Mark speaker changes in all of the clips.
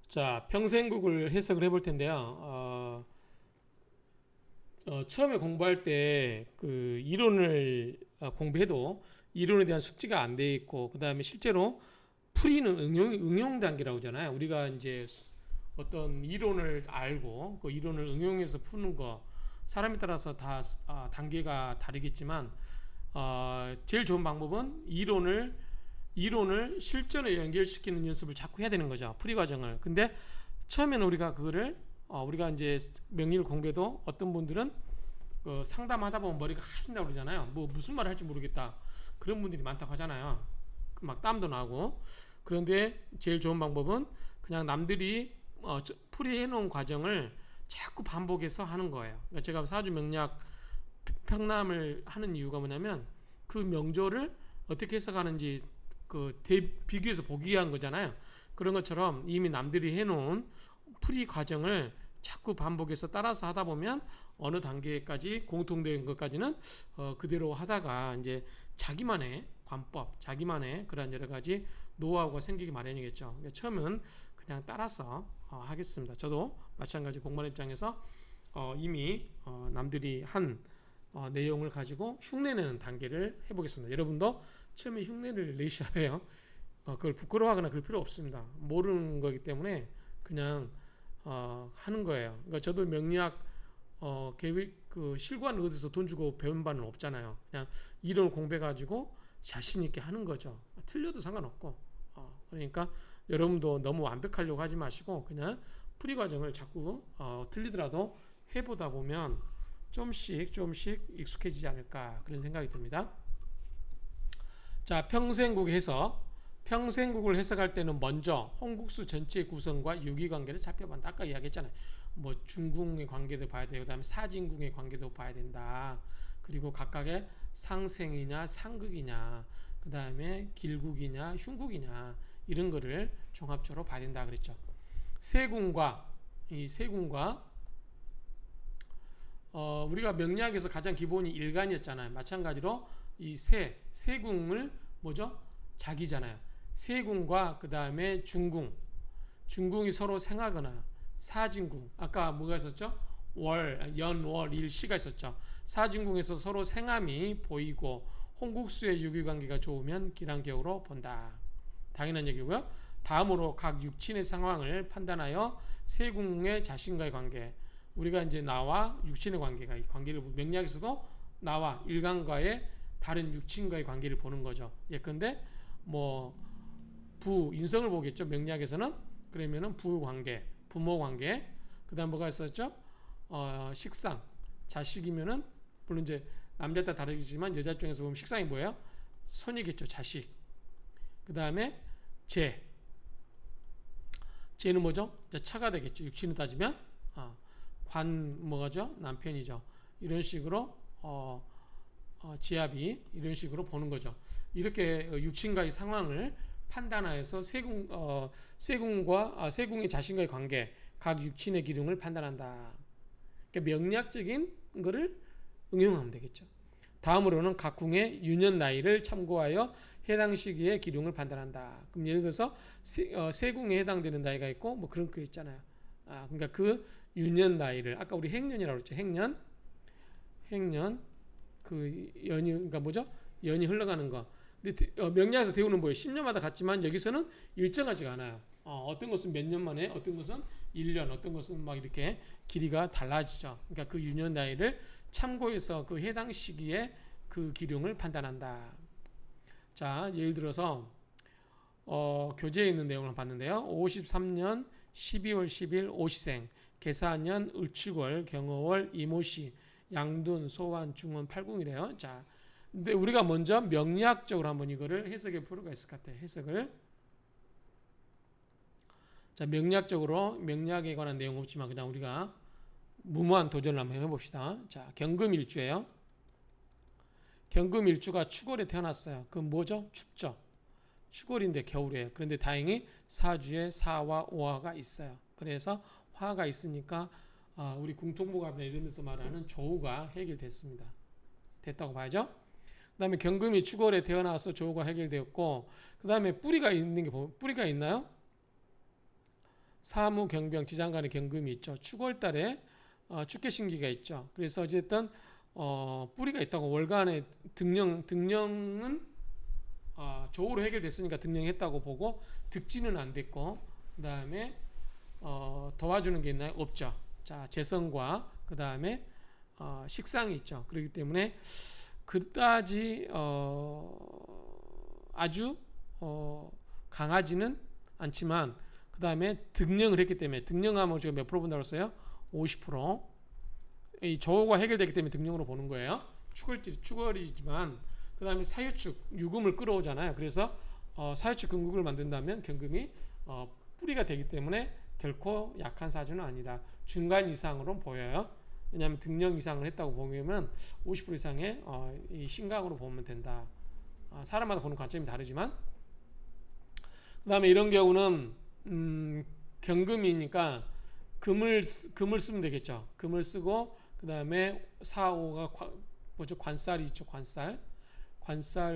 Speaker 1: 자, 평생국을 해석을 해볼 텐데요. 처음에 공부할 때 그 이론을 공부해도 이론에 대한 숙지가 안 돼 있고, 그 다음에 실제로 풀이는 응용 단계라고 하잖아요. 우리가 이제 어떤 이론을 알고 그 이론을 응용해서 푸는 거, 사람에 따라서 다 단계가 다르겠지만, 제일 좋은 방법은 이론을 실전에 연결시키는 연습을 자꾸 해야 되는 거죠. 풀이 과정을. 근데 처음에는 우리가 그거를 우리가 이제 명리를 공부해도 어떤 분들은 상담하다 보면 머리가 하신다고 그러잖아요. 뭐 무슨 말을 할지 모르겠다. 그런 분들이 많다고 하잖아요. 막 땀도 나고. 그런데 제일 좋은 방법은 그냥 남들이 풀이해 놓은 과정을 자꾸 반복해서 하는 거예요. 그러니까 제가 사주 명리학 평남을 하는 이유가 뭐냐면 그 명조를 어떻게 해석하는지 비교해서 보기 위한 거잖아요. 그런 것처럼 이미 남들이 해놓은 풀이 과정을 자꾸 반복해서 따라서 하다 보면 어느 단계까지 공통된 것까지는 그대로 하다가 이제 자기만의 관법, 자기만의 그런 여러 가지 노하우가 생기기 마련이겠죠. 그러니까 처음은 그냥 따라서 하겠습니다. 저도 마찬가지 공부하는 입장에서 이미 남들이 한 내용을 가지고 흉내내는 단계를 해보겠습니다. 여러분도 처음에 흉내를 내셔야 해요. 그걸 부끄러워하거나 그럴 필요 없습니다. 모르는 거기 때문에 그냥 하는 거예요. 그러니까 저도 명리학 계획 실관 얻어서 돈 주고 배운 바는 없잖아요. 그냥 이론을 공부해가지고 자신 있게 하는 거죠. 틀려도 상관없고. 그러니까 여러분도 너무 완벽하려고 하지 마시고 그냥 풀이 과정을 자꾸 틀리더라도 해보다 보면 조금씩 익숙해지지 않을까 그런 생각이 듭니다. 자, 평생국 해석. 평생국을 해석할 때는 먼저 홍국수 전체의 구성과 유기관계를 살펴본다. 아까 이야기했잖아요. 뭐 중궁의 관계도 봐야 되고, 그다음에 사진궁의 관계도 봐야 된다. 그리고 각각의 상생이냐 상극이냐, 그다음에 길국이냐 흉국이냐 이런 거를 종합적으로 봐야 된다 그랬죠. 세궁과 우리가 명리학에서 가장 기본이 일간이었잖아요. 마찬가지로 이 세궁을 뭐죠? 자기잖아요. 세궁과 그 다음에 중궁이 서로 생하거나 사진궁, 아까 뭐가 있었죠? 월, 일시가 있었죠. 사진궁에서 서로 생함이 보이고 홍국수의 유기관계가 좋으면 기란격으로 본다. 당연한 얘기고요. 다음으로 각 육친의 상황을 판단하여 세궁의 자신과의 관계, 우리가 이제 나와 육친의 관계가 이 관계를 명리학에서도 나와 일간과의 다른 육친과의 관계를 보는 거죠. 예컨대 뭐 인성을 보겠죠. 명리학에서는 그러면은 부관계, 부모 관계, 그다음 뭐가 있었죠? 식상, 자식이면은 물론 이제 남자 따라 다르겠지만 여자 쪽에서 보면 식상이 뭐예요? 손이겠죠. 자식. 그다음에 제는 뭐죠? 이제 차가 되겠죠. 육친을 따지면 뭐가죠? 남편이죠. 이런 식으로 지압이 이런 식으로 보는 거죠. 이렇게 육친과의 상황을 판단하여서 세궁의 자신과의 관계, 각 육친의 기둥을 판단한다. 그러니까 명리학적인 거를 응용하면 되겠죠. 다음으로는 각 궁의 유년 나이를 참고하여 해당 시기의 기둥을 판단한다. 그럼 예를 들어서 세궁에 해당되는 나이가 있고 뭐 그런 거 있잖아요. 그러니까 그 유년 나이를 아까 우리 행년이라고 그랬죠. 행년 그 연이 그러니까 뭐죠? 연이 흘러가는 거. 근데 명리학에서 대우는 뭐예요? 10년마다 같지만 여기서는 일정하지가 않아요. 어떤 것은 몇 년 만에, 어떤 것은 1년, 어떤 것은 막 이렇게 길이가 달라지죠. 그러니까 그 유년 나이를 참고해서 그 해당 시기에 그 기룡을 판단한다. 자, 예를 들어서 교재에 있는 내용을 봤는데요. 53년 12월 10일 오시생, 계사년 을축월, 경어월 이모시, 양둔, 소환, 중원, 팔궁이래요. 자, 근데 우리가 먼저 명리학적으로 한번 이거를 해석해 볼 필요가 있을 것 같아요. 해석을. 자, 명리학에 관한 내용 없지만 그냥 우리가 무모한 도전을 한번 해봅시다. 자, 경금일주예요. 경금일주가 축월에 태어났어요. 그럼 뭐죠? 춥죠. 축월인데 겨울이에요. 그런데 다행히 사주에 사와 오화가 있어요. 그래서 화가 있으니까 우리 궁통보감이나 이런 데서 말하는 조우가 해결됐습니다. 됐다고 봐야죠. 그 다음에 경금이 축월에 태어나서 조우가 해결되었고, 그 다음에 뿌리가 있는 게 뿌리가 있나요? 사무 경병 지장 간의 경금이 있죠. 축월달에 축계신기가 있죠. 그래서 어쨌든 뿌리가 있다고 월간의 등령은 조우로 해결됐으니까 등령했다고 보고 득지는 안 됐고 그 다음에 도와주는 게 있나요? 없죠. 자 재성과 그 다음에 식상이 있죠. 그렇기 때문에 그다지 아주 강하지는 않지만 그 다음에 등령을 했기 때문에 등령하면 제가 몇 프로 본다고 했어요? 50%. 이 조우가 해결되기 때문에 등령으로 보는 거예요. 축월이지만 그 다음에 사유축 유금을 끌어오잖아요. 그래서 사유축 금국을 만든다면 경금이 뿌리가 되기 때문에 결코 약한 사주는 아니다. 중간 이상으로 보여요. 왜냐하면 등령 이상을 했다고 보면 50% 이상의 이 신강으로 보면 된다. 사람마다 보는 관점이 다르지만 그 다음에 이런 경우는 경금이니까 금을 쓰면 되겠죠. 금을 쓰고 그 다음에 4, 5가 뭐죠? 관살이 있죠. 관살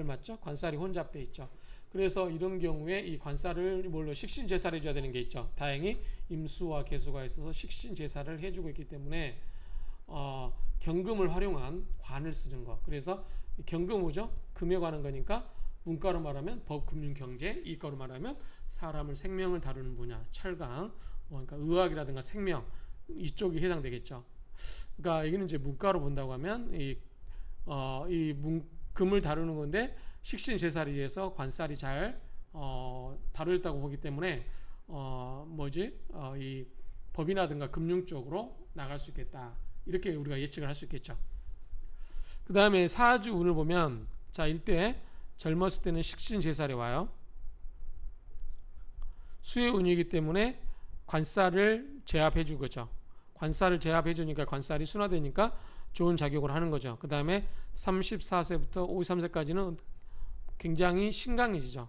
Speaker 1: 맞죠? 관살이 혼잡돼 있죠. 그래서 이런 경우에 이 관살을 뭘로 식신제사를 해줘야 되는 게 있죠. 다행히 임수와 계수가 있어서 식신제사를 해주고 있기 때문에 경금을 활용한 관을 쓰는 거. 그래서 경금 뭐죠? 금에 관한 거니까 문과로 말하면 법, 금융, 경제, 이과로 말하면 사람을 생명을 다루는 분야, 철강, 그러니까 의학이라든가 생명 이쪽이 해당되겠죠. 그러니까 여기는 이제 문과로 본다고 하면 금을 다루는 건데 식신제사를 위해서 관살이 잘 다루었다고 보기 때문에 이 법이라든가 금융 쪽으로 나갈 수 있겠다. 이렇게 우리가 예측을 할 수 있겠죠. 그 다음에 사주 운을 보면 자 이때 젊었을 때는 식신제살이 와요. 수의 운이기 때문에 관살을 제압해 주거죠. 관살을 제압해 주니까 관살이 순화되니까 좋은 작용을 하는 거죠. 그 다음에 34세부터 53세까지는 굉장히 신강해지죠.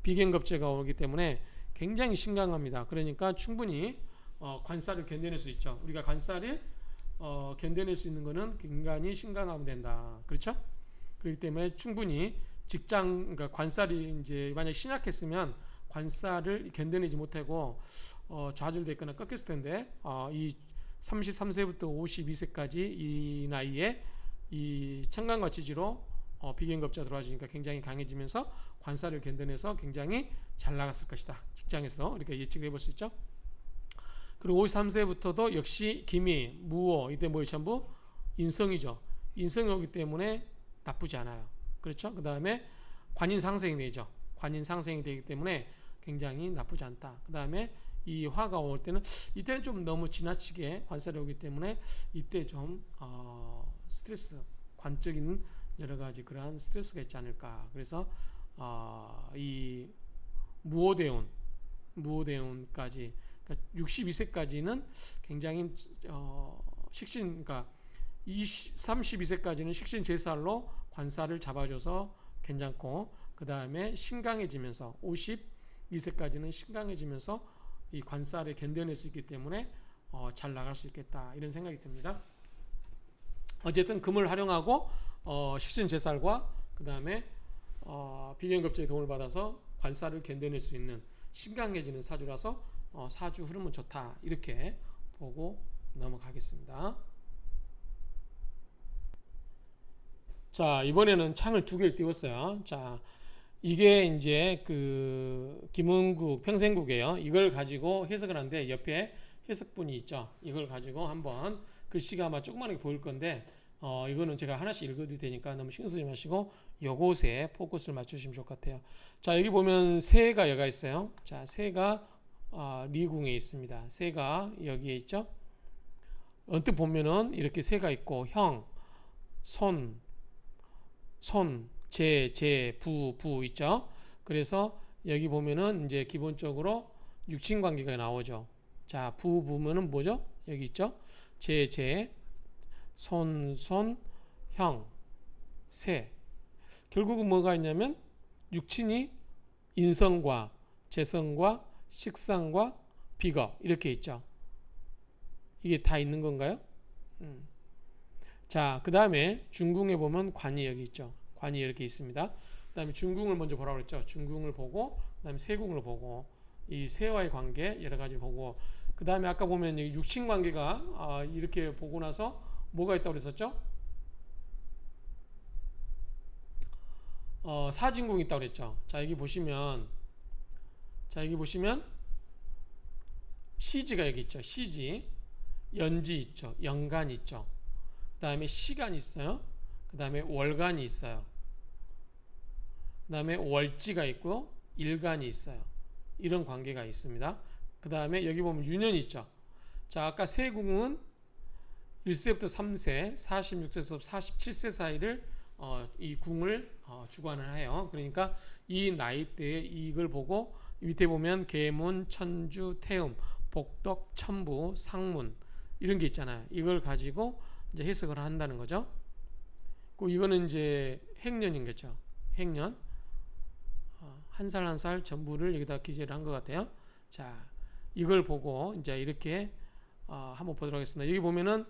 Speaker 1: 비견겁제가 오기 때문에 굉장히 신강합니다. 그러니까 충분히 관살을 견뎌낼 수 있죠. 우리가 관살을 견뎌낼 수 있는 거는 인간이 신강하면 된다. 그렇죠? 그렇기 때문에 충분히 그러니까 관살이 이제 만약 신약했으면 관살을 견뎌내지 못하고 좌절됐거나 꺾였을 텐데 이 33세부터 52세까지 이 나이에 이 청간과 지지로 비견겁자 들어와주니까 굉장히 강해지면서 관살을 견뎌내서 굉장히 잘 나갔을 것이다. 직장에서 이렇게 예측해 볼 수 있죠. 그리고 53세부터도 역시 기미, 무호 이때 뭐이 전부 인성이죠. 인성이 오기 때문에 나쁘지 않아요. 그렇죠? 그 다음에 관인상생이 되죠. 관인상생이 되기 때문에 굉장히 나쁘지 않다. 그 다음에 이 화가 올 때는 이때는 좀 너무 지나치게 관살이 오기 때문에 이때 좀 스트레스, 관적인 여러 가지 그러한 스트레스가 있지 않을까. 그래서 이 무호대운까지 그러니까 62세까지는 굉장히 그러니까 32세까지는 식신 제살로 관살을 잡아줘서 괜찮고 그 다음에 신강해지면서 52세까지는 신강해지면서 이 관살에 견뎌낼 수 있기 때문에 잘 나갈 수 있겠다 이런 생각이 듭니다. 어쨌든 금을 활용하고 식신 제살과 그 다음에 비견겁제의 도움을 받아서 관살을 견뎌낼 수 있는 신강해지는 사주라서 사주 흐름은 좋다 이렇게 보고 넘어가겠습니다. 자 이번에는 창을 두 개를 띄웠어요. 자 이게 이제 그 김은국 평생국이에요. 이걸 가지고 해석을 하는데 옆에 해석분이 있죠. 이걸 가지고 한번 글씨가 아마 조그맣게 보일 건데 이거는 제가 하나씩 읽어드릴 테니까 너무 신경 쓰지 마시고 요것에 포커스를 맞추시면 좋을 것 같아요. 자 여기 보면 새가 여가 있어요. 자 새가 리궁에 있습니다. 새가 여기에 있죠. 언뜻 보면은 이렇게 새가 있고 형, 손, 부 있죠. 그래서 여기 보면은 이제 기본적으로 육친 관계가 나오죠. 자, 부 보면은 뭐죠? 여기 있죠. 손, 형, 새. 결국은 뭐가 있냐면 육친이 인성과 재성과 식상과 비겁 이렇게 있죠. 이게 다 있는 건가요? 자, 그 다음에 중궁에 보면 관이 여기 있죠. 관이 이렇게 있습니다. 그 다음에 중궁을 먼저 보라고 그랬죠. 중궁을 보고, 그 다음에 세궁을 보고, 이 새와의 관계 여러 가지 보고, 그 다음에 아까 보면 육신 관계가 이렇게 보고 나서 뭐가 있다고 그랬었죠? 사진궁이 있다고 그랬죠. 자, 여기 보시면 시지가 여기 있죠. 시지, 연지 있죠. 연간 있죠. 그 다음에 시간 있어요. 그 다음에 월간이 있어요. 그 다음에 월지가 있고 일간이 있어요. 이런 관계가 있습니다. 그 다음에 여기 보면 유년이 있죠. 자, 아까 세궁은 1세부터 3세, 46세에서 47세 사이를 이 궁을 주관을 해요. 그러니까 이 나이대에 이걸 보고 밑에 보면 계문, 천주, 태음, 복덕, 천부, 상문 이런 게 있잖아요. 이걸 가지고 이제 해석을 한다는 거죠. 그 이거는 이제 행년인 거죠. 행년. 한 살 한 살 전부를 여기다 기재를 한 것 같아요. 자, 이걸 보고 이제 이렇게 한번 보도록 하겠습니다. 여기 보면은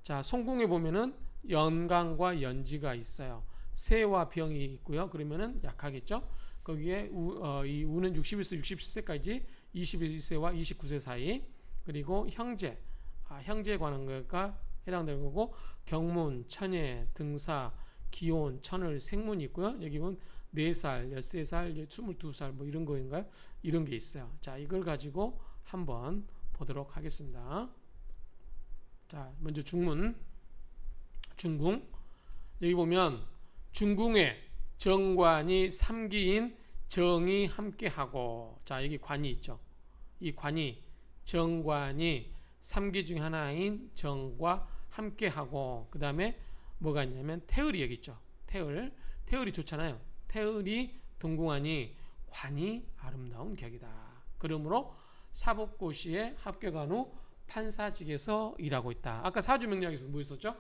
Speaker 1: 자, 송궁에 보면은 연간과 연지가 있어요. 세와 병이 있고요. 그러면은 약하겠죠. 거기에 이 우는 61세, 67세까지 21세와 29세 사이. 그리고 형제, 형제에 관한 것과 해당되는 거고, 경문, 천예, 등사, 기혼, 천을, 생문이 있고요. 여기 보면 4살, 13살, 22살 뭐 이런 거인가요? 이런 게 있어요. 자, 이걸 가지고 한번 보도록 하겠습니다. 자, 먼저 중문, 중궁. 여기 보면 중궁에 정관이 3기인 정이 함께하고, 자, 여기 관이 있죠. 이 관이 정관이 3기 중 하나인 정과 함께하고, 그 다음에 뭐가 있냐면 태을이 여기 있죠. 태을이 좋잖아요. 태을이 동궁하니 관이 아름다운 격이다. 그러므로 사법고시에 합격한 후 판사직에서 일하고 있다. 아까 사주명리학에서 뭐 있었죠?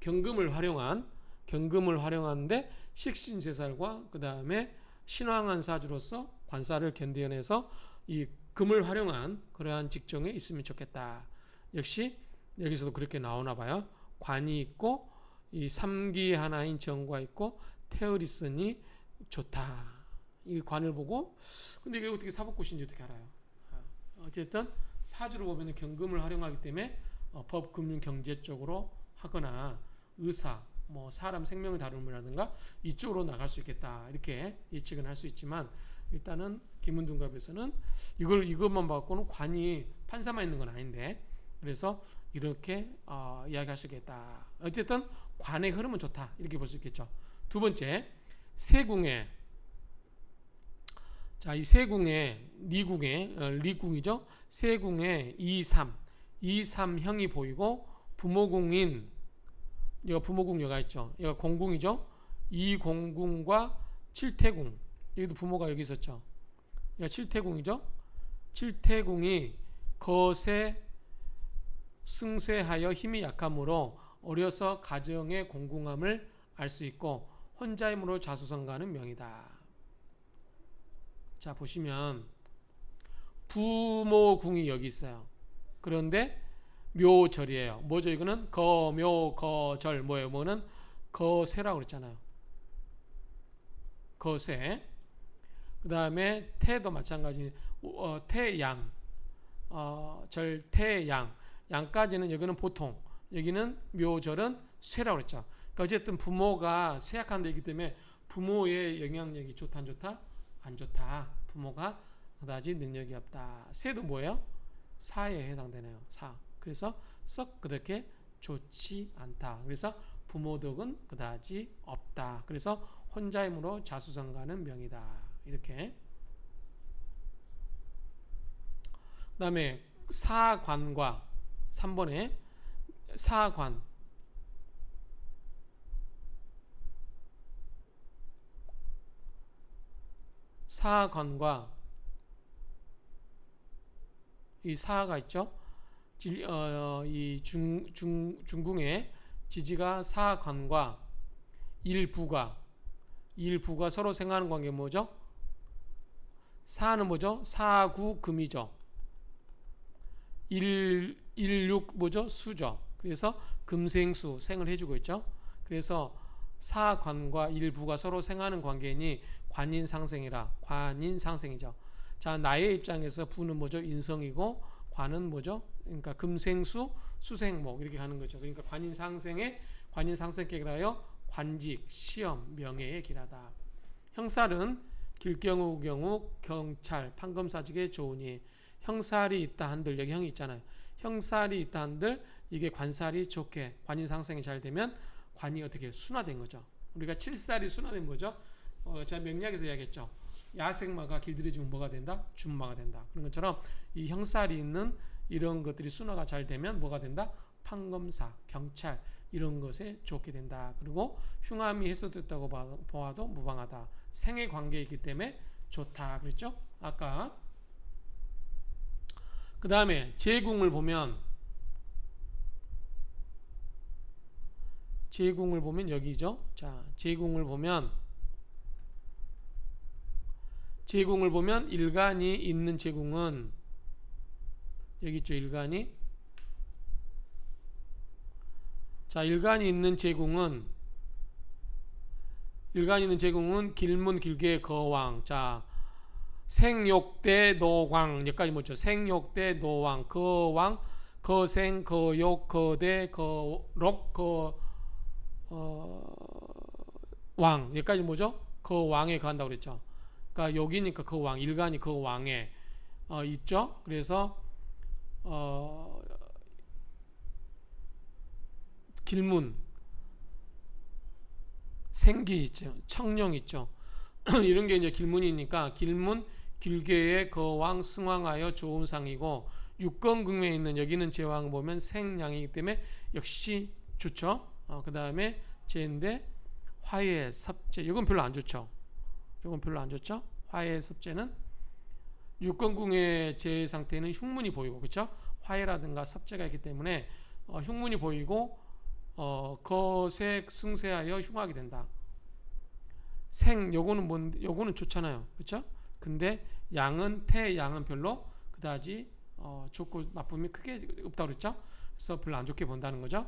Speaker 1: 경금을 활용하는데 식신제살과 그 다음에 신왕한 사주로서 관사를 견뎌내서 이 금을 활용한 그러한 직종에 있으면 좋겠다. 역시 여기서도 그렇게 나오나 봐요. 관이 있고 이 3기 하나인 정과 있고 태을이 있으니 좋다. 이 관을 보고, 근데 이게 어떻게 사법고시인지 어떻게 알아요? 어쨌든 사주로 보면 경금을 활용하기 때문에 법, 금융, 경제 쪽으로 하거나 의사, 뭐 사람 생명을 다루는라든가 이쪽으로 나갈 수 있겠다. 이렇게 예측은 할 수 있지만, 일단은 기문둔갑에서는 이것만 갖고는 관이 판사만 있는 건 아닌데, 그래서 이렇게 이야기할 수 있겠다. 어쨌든 관의 흐름은 좋다. 이렇게 볼 수 있겠죠. 두 번째, 세궁에, 자, 이 세궁에 리궁이죠. 세궁에 2삼형이 보이고, 부모궁인, 얘가 부모궁 여가 있죠. 얘가 공궁이죠. 이 공궁과 칠태궁, 여기도 부모가 여기 있었죠. 얘가 칠태궁이죠. 칠태궁이 거세 승세하여 힘이 약하므로 어려서 가정의 공궁함을 알 수 있고, 혼자임으로 자수성가하는 명이다. 자, 보시면 부모궁이 여기 있어요. 그런데 묘절이에요. 뭐죠? 이거는 거묘거절 뭐예요? 뭐는 거세라고 그랬잖아요. 거세. 그 다음에 태도 마찬가지. 태양, 절태양. 양까지는 여기는 보통, 여기는 묘절은 쇠라고 그랬죠. 그러니까 어쨌든 부모가 쇠약한 데이기 때문에 부모의 영향력이 좋다 안 좋다? 안 좋다. 부모가 그다지 능력이 없다. 쇠도 뭐예요? 사에 해당되네요. 사. 그래서 썩 그렇게 좋지 않다. 그래서 부모덕은 그다지 없다. 그래서 혼자임으로 자수성가하는 명이다. 이렇게. 그 다음에 사관과 3번에 사관, 사관과 이 사가 있죠. 이 중궁의 지지가 사관과 일부가 서로 생각하는 관계 뭐죠? 사는 뭐죠? 사구금이죠. 16 뭐죠? 수죠. 그래서 금생수 생을 해주고 있죠. 그래서 사관과 일부가 서로 생하는 관계니 관인상생이라, 관인상생이죠. 자, 나의 입장에서 부는 뭐죠? 인성이고 관은 뭐죠? 그러니까 금생수, 수생목 이렇게 가는 거죠. 그러니까 관인상생의 하여 관직, 시험, 명예의 길하다. 형살은 길경우 경찰, 판검사직에 좋으니 형살이 있다 한들 여기 형이 있잖아요. 형살이 있다 한들 이게 관살이 좋게 관인상생이 잘 되면 관이 어떻게 순화된 거죠. 우리가 칠살이 순화된 거죠. 제가 명리학에서 이야기했죠. 야생마가 길들여지면 뭐가 된다? 준마가 된다. 그런 것처럼 이 형살이 있는 이런 것들이 순화가 잘 되면 뭐가 된다? 판검사, 경찰 이런 것에 좋게 된다. 그리고 흉함이 해소됐다고 보아도 무방하다. 생의 관계에 있기 때문에 좋다. 그랬죠? 아까 그 다음에 제궁을 보면 여기죠. 자, 제궁을 보면 일간이 있는 제궁은 여기 있죠. 일간이. 자, 일간이 있는 제궁은 길문 길게 거왕. 자, 생욕대 노광 여기까지 뭐죠? 생욕대 노왕 거왕 거생 거욕 거대 거록 거왕 여기까지 뭐죠? 거왕에 간다고 그랬죠. 그러니까 여기니까 거왕 일간이 거왕에 있죠. 그래서 길문 생기 있죠. 청령 있죠. 이런 게 이제 길문이니까 길문 길계의 거왕 승왕하여 좋은 상이고 육건궁에 있는 여기는 제왕 보면 생양이기 때문에 역시 좋죠. 그 다음에 제인데 화해 섭제 이건 별로 안 좋죠. 화해 섭제는 육건궁의 제 상태는 흉문이 보이고 그렇죠. 화해라든가 섭제가 있기 때문에 흉문이 보이고 거색 승세하여 흉하게 된다. 요거는 좋잖아요. 그렇죠? 근데 양은 별로 그다지 좋고 나쁨이 크게 없다고 그랬죠? 그래서 별로 안 좋게 본다는 거죠.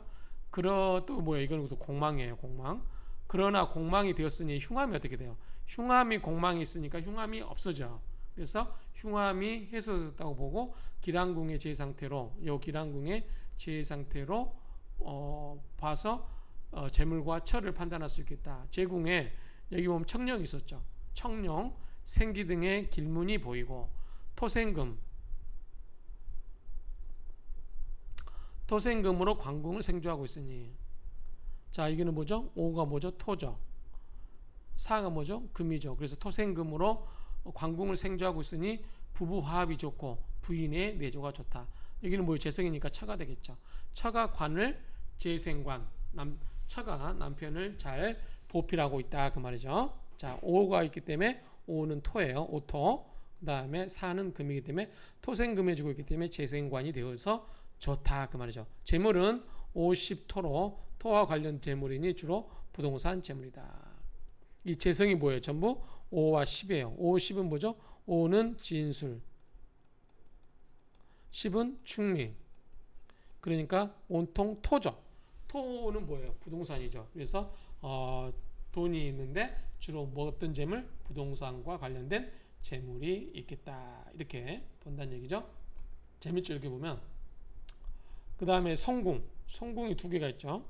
Speaker 1: 또 뭐예요? 이거는 또 공망이에요. 공망. 그러나 공망이 되었으니 흉함이 어떻게 돼요? 흉함이 공망이 있으니까 흉함이 없어져. 그래서 흉함이 해소됐다고 보고 기랑궁의 제 상태로 봐서 재물과 철을 판단할 수 있겠다. 제궁에 여기 보면 청령이 있었죠. 청령, 생기 등의 길문이 보이고 토생금으로 관궁을 생주하고 있으니 자 이거는 뭐죠? 오가 뭐죠? 토죠. 사가 뭐죠? 금이죠. 그래서 토생금으로 관궁을 생주하고 있으니 부부 화합이 좋고 부인의 내조가 좋다. 여기는 뭐예요? 재성이니까 처가 되겠죠. 처가 관을 재생관 처가 남편을 잘 보필하고 있다 그 말이죠. 자, 오가 있기 때문에 오는 토예요. 오토. 그 다음에 사는 금이기 때문에 토생금에 주고 있기 때문에 재생관이 되어서 좋다 그 말이죠. 재물은 50토로 토와 관련 재물이니 주로 부동산 재물이다. 이 재성이 뭐예요? 전부 5와 10이에요. 5, 10은 뭐죠? 5는 진술, 10은 충리. 그러니까 온통 토죠. 토는 뭐예요? 부동산이죠. 그래서 돈이 있는데 주로 어떤 재물? 부동산과 관련된 재물이 있겠다. 이렇게 본다는 얘기죠. 재밌죠? 이렇게 보면. 그 다음에 성궁이 두 개가 있죠.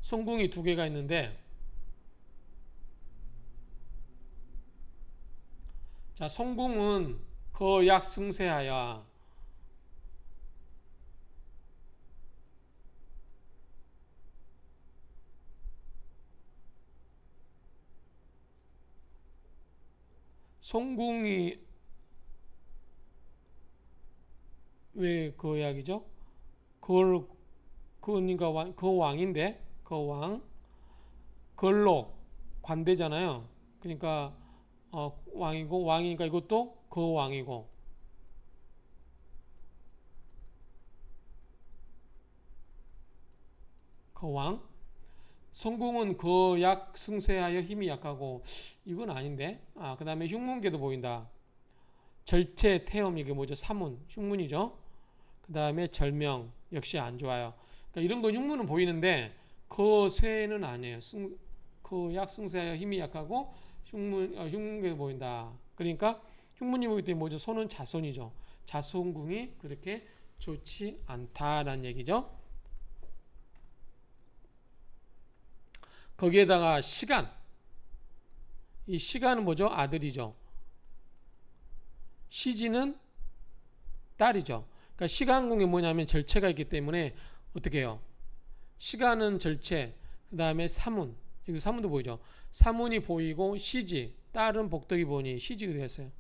Speaker 1: 성궁이 두 개가 있는데 자, 성궁은 거약 승세하여 성궁이 왜 거약이죠? 그러니까 거왕인데 거왕 걸록 관대잖아요. 그러니까 왕이고 왕이니까 이것도 거왕이고 거왕. 성궁은 거약 승세하여 힘이 약하고 이건 아닌데. 그 다음에 흉문계도 보인다. 절체 태엄 이게 뭐죠? 사문 흉문이죠. 그 다음에 절명 역시 안 좋아요. 그러니까 이런 건 흉문은 보이는데 거쇠는 아니에요. 거약 승세하여 힘이 약하고 흉문경에 보인다. 그러니까 흉문이 보일 때 뭐죠? 손은 자손이죠. 자손궁이 그렇게 좋지 않다라는 얘기죠. 거기에다가 시간. 이 시간은 뭐죠? 아들이죠. 시지는 딸이죠. 그러니까 시간궁이 뭐냐면 절체가 있기 때문에 어떻게 해요? 시간은 절체, 그 다음에 사문. 여기 사문도 보이죠? 사문이 보이고 시지, 딸은 복덕이 보니 시지가 되었어요.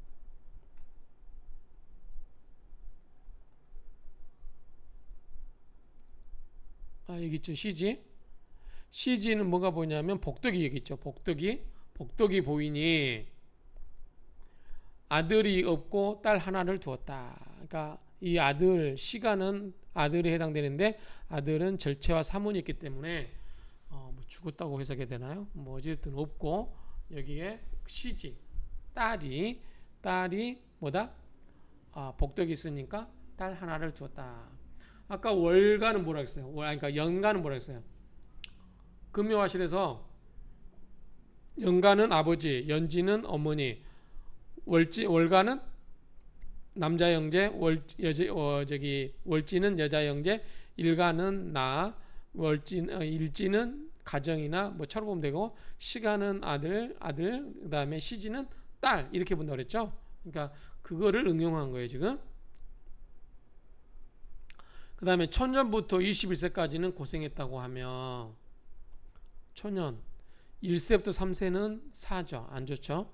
Speaker 1: 여기 있죠. 시지. 시지는 뭐가 보이냐면 복덕이 여기 있죠. 복덕이 보이니 아들이 없고 딸 하나를 두었다. 그러니까 이 아들, 시간은 아들에 해당되는데 아들은 절체와 사문이 있기 때문에 뭐 죽었다고 해석해야 되나요? 뭐 어쨌든 없고 여기에 시지, 딸이 뭐다? 복덕이 있으니까 딸 하나를 두었다. 아까 월간은 뭐라 했어요? 그러니까 연간은 뭐라 했어요? 금묘화실에서 연간은 아버지, 연지는 어머니, 월간은 남자 형제, 월지는 여자 형제, 일간은 나, 일지는 가정이나 뭐처럼 보면 되고, 시간은 아들, 그다음에 시지는 딸 이렇게 본다 그랬죠. 그러니까 그거를 응용한 거예요 지금. 그다음에 초년부터 21세까지는 고생했다고 하면 초년 1세부터 3세는 사죠. 안 좋죠.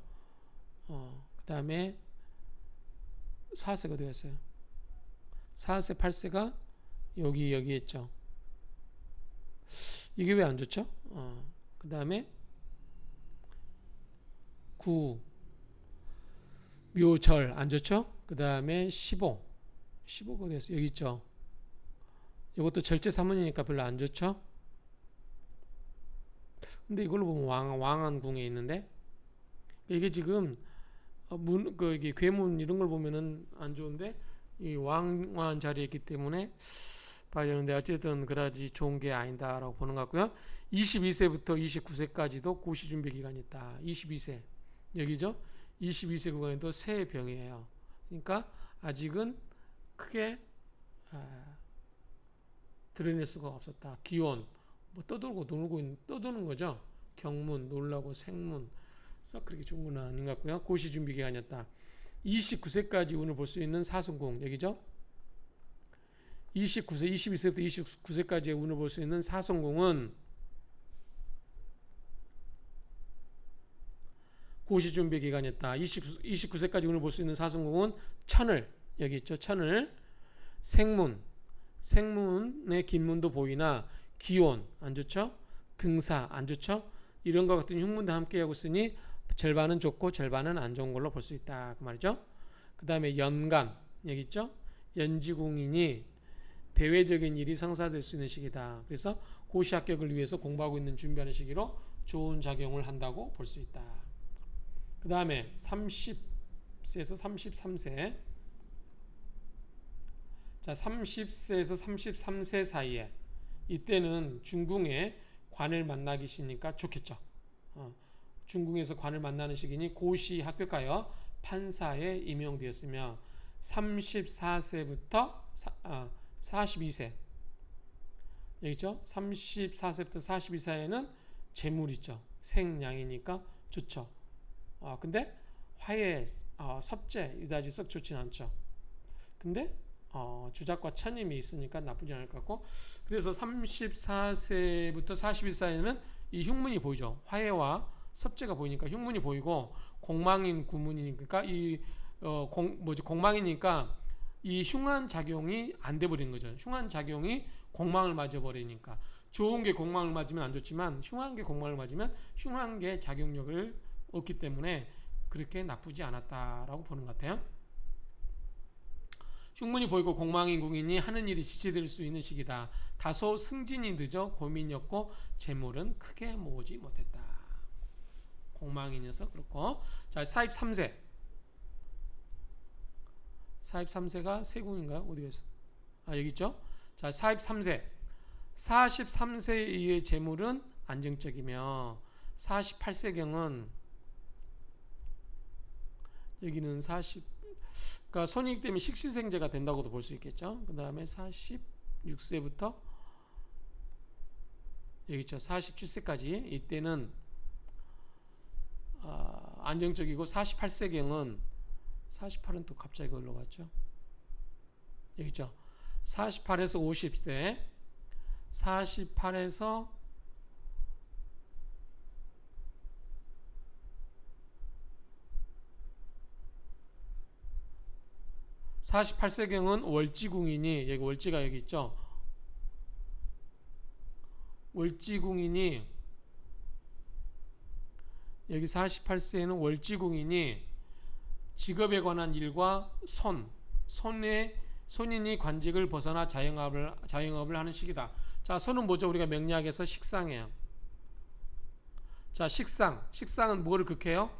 Speaker 1: 그다음에 4세가 되었어요. 4세, 8세가 여기 있죠. 이게 왜 안 좋죠? 그 다음에 9 묘절 안 좋죠? 그 다음에 15가 됐어요. 여기 있죠. 이것도 절제 사문이니까 별로 안 좋죠? 근데 이걸로 보면 왕안궁에 있는데 이게 지금 이게 괴문 이런 걸 보면은 안 좋은데 이 왕한 자리에 있기 때문에 봐야 되는데 어쨌든 그다지 좋은 게 아니다라고 보는 것 같고요. 22세부터 29세까지도 고시 준비 기간이 있다. 22세 여기죠. 22세 구간에도 새 병이에요. 그러니까 아직은 크게 드러낼 수가 없었다. 기원 뭐 떠도는 거죠. 경문, 놀라고, 생문 썩 그렇게 좋은 건 아닌 것 같고요. 고시 준비 기간이었다. 29세까지 운을 볼 수 있는 사순궁 여기죠. 22세부터 29세까지의 운을 볼 수 있는 사순궁은 고시 준비 기간이었다. 29세까지 운을 볼 수 있는 사순궁은 천을 여기 있죠. 천을 생문의 긴문도 보이나 기온 안 좋죠. 등사 안 좋죠. 이런 것 같은 흉문도 함께 하고 있으니 절반은 좋고 절반은 안 좋은 걸로 볼 수 있다. 그 말이죠. 그 다음에 연간 여기 있죠. 연지궁이니 대외적인 일이 성사될 수 있는 시기다. 그래서 고시 합격을 위해서 공부하고 있는 준비하는 시기로 좋은 작용을 한다고 볼 수 있다. 그 다음에 30세에서 33세 자 30세에서 33세 사이에 이때는 중궁에 관을 만나기 시니까 좋겠죠. 중궁에서 관을 만나는 시기니 고시 합격하여 판사에 임용되었으며 34세부터 42세 여기 있죠. 34세부터 42세에는 재물 있죠. 생양이니까 좋죠. 근데 화해, 섭제 이다지 썩 좋진 않죠. 근데 주작과 천임이 있으니까 나쁘지 않을 것 같고 그래서 34세부터 41세에는 이 흉문이 보이죠. 화해와 섭제가 보이니까 흉문이 보이고 공망인 구문이니까 공망이니까 이 흉한 작용이 안 돼 버린 거죠. 흉한 작용이 공망을 맞아 버리니까 좋은 게 공망을 맞으면 안 좋지만 흉한 게 공망을 맞으면 흉한 게 작용력을 얻기 때문에 그렇게 나쁘지 않았다라고 보는 것 같아요. 흉문이 보이고 공망인 궁이니 하는 일이 지체될 수 있는 시기다. 다소 승진이 늦어 고민이었고 재물은 크게 모으지 못했다. 공망인이어서 그렇고 자 43세가 세궁인가요? 어디가 있어? 여기 있죠. 자 43세 이의 재물은 안정적이며 48세경은 여기는 40, 그러니까 손익 때문에 식신생제가 된다고도 볼 수 있겠죠. 그 다음에 46세부터 여기 있죠. 47세까지 이때는 안정적이고 48세경은 48은 또 갑자기 올라갔죠. 여기 있죠. 48에서 50세 48에서 48세경은 월지궁이니 여기 월지가 여기 있죠. 월지궁이니 여기 48세에는 월지궁이니 직업에 관한 일과 손인이 관직을 벗어나 자영업을 하는 시기다. 자, 손은 뭐죠? 우리가 명리학에서 식상이에요. 자, 식상은 뭐를 극해요?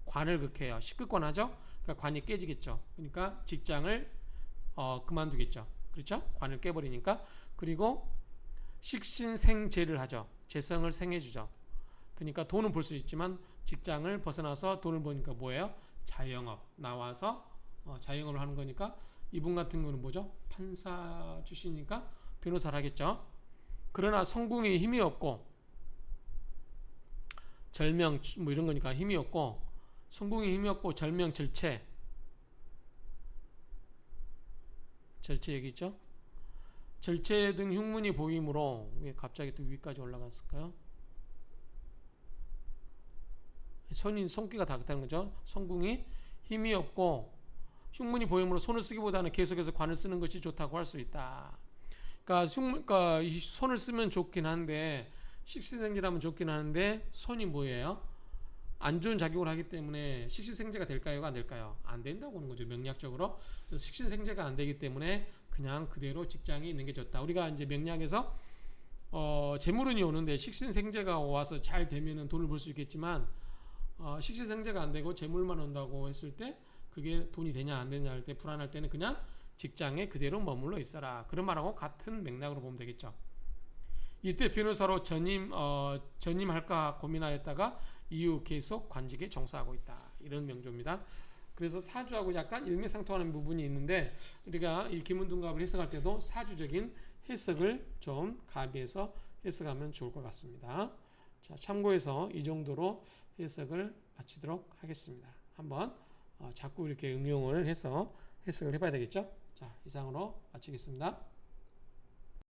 Speaker 1: 관을 극해요. 식극관하죠? 그러니까 관이 깨지겠죠. 그러니까 직장을 그만두겠죠. 그렇죠? 관을 깨버리니까. 그리고 식신생재를 하죠. 재성을 생해주죠. 그러니까 돈은 벌 수 있지만 직장을 벗어나서 돈을 버니까 뭐예요? 자영업 나와서 자영업을 하는 거니까 이분 같은 경우는 뭐죠? 판사 출신이니까 변호사를 하겠죠. 그러나 성궁이 힘이 없고 절명 뭐 이런 거니까 힘이 없고 성궁이 힘이 없고 절명 절체 여기 있죠. 절체 등 흉문이 보이므로 왜 갑자기 또 위까지 올라갔을까요? 손귀가 닿았다는 거죠. 성궁이 힘이 없고 흉문이 보이므로 손을 쓰기보다는 계속해서 관을 쓰는 것이 좋다고 할 수 있다. 그러니까 이 손을 쓰면 좋긴 한데 식신생제라면 좋긴 하는데 손이 뭐예요? 안 좋은 작용을 하기 때문에 식신생제가 될까요? 안 될까요? 안 된다고 하는 거죠. 명리학적으로. 그래서 식신생제가 안 되기 때문에 그냥 그대로 직장에 있는 게 좋다. 우리가 이제 명리학에서 재물운이 오는데 식신생제가 와서 잘 되면은 돈을 벌 수 있겠지만 식신생제가 안 되고 재물만 온다고 했을 때 그게 돈이 되냐 안 되냐 할 때 불안할 때는 그냥 직장에 그대로 머물러 있어라. 그런 말하고 같은 맥락으로 보면 되겠죠. 이때 변호사로 전임할까 고민하였다가 이후 계속 관직에 종사하고 있다. 이런 명조입니다. 그래서 사주하고 약간 일맥상통하는 부분이 있는데 우리가 이 기문둔갑을 해석할 때도 사주적인 해석을 좀 가미해서 해석하면 좋을 것 같습니다. 자, 참고해서 이 정도로 해석을 마치도록 하겠습니다. 한번 자꾸 이렇게 응용을 해서 해석을 해봐야 되겠죠? 자, 이상으로 마치겠습니다.